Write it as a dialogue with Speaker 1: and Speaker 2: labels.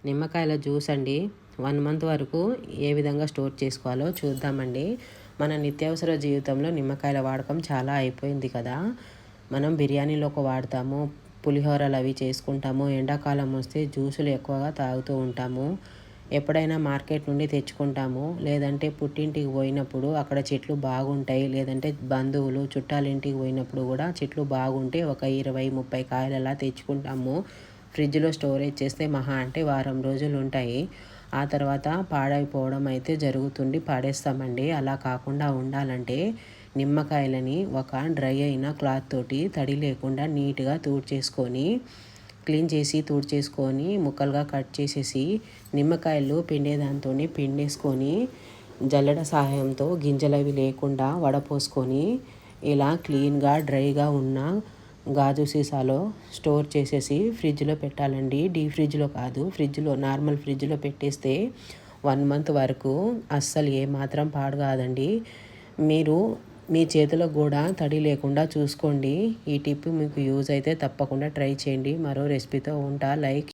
Speaker 1: నిమ్మకాయల జ్యూస్ అండి. 1 మంత్ వరకు ఏ విధంగా స్టోర్ చేసుకోవాలో చూద్దామండి. మన నిత్యావసర జీవితంలో నిమ్మకాయల వాడకం చాలా అయిపోయింది కదా. మనం బిర్యానీలోకి వాడతాము, పులిహోరలు అవి చేసుకుంటాము. ఎండాకాలం వస్తే జ్యూసులు ఎక్కువగా తాగుతూ ఉంటాము. ఎప్పుడైనా మార్కెట్ నుండి తెచ్చుకుంటాము, లేదంటే పుట్టింటికి పోయినప్పుడు అక్కడ చెట్లు బాగుంటాయి, లేదంటే బంధువులు చుట్టాలింటికి పోయినప్పుడు కూడా చెట్లు బాగుంటే ఒక 20, 30 కాయలు అలా తెచ్చుకుంటాము. ఫ్రిడ్జ్లో స్టోరేజ్ చేస్తే మహా అంటే వారం రోజులు ఉంటాయి. ఆ తర్వాత పాడైపోవడం అయితే జరుగుతుంది, పాడేస్తామండి. అలా కాకుండా ఉండాలంటే నిమ్మకాయలని ఒక డ్రై అయిన క్లాత్ తోటి తడి లేకుండా నీట్గా క్లీన్ చేసి తుడిచేసుకొని ముక్కలుగా కట్ చేసేసి నిమ్మకాయలు పిండేదాంతో పిండేసుకొని జల్లెడ సహాయంతో గింజలవి లేకుండా వడపోసుకొని ఇలా క్లీన్గా డ్రైగా ఉన్న గాజు సీసాలో స్టోర్ చేసేసి ఫ్రిడ్జ్లో పెట్టాలండి. డీప్ ఫ్రిడ్జ్లో కాదు, ఫ్రిడ్జ్లో నార్మల్ ఫ్రిడ్జ్లో పెట్టేస్తే 1 మంత్ వరకు అస్సలు ఏమాత్రం పాడు కాదండి. మీరు మీ చేతిలో కూడా తడి లేకుండా చూసుకోండి. ఈ టిప్ మీకు యూజ్ అయితే తప్పకుండా ట్రై చేయండి. మరో రెసిపీతో ఉంటా. లైక్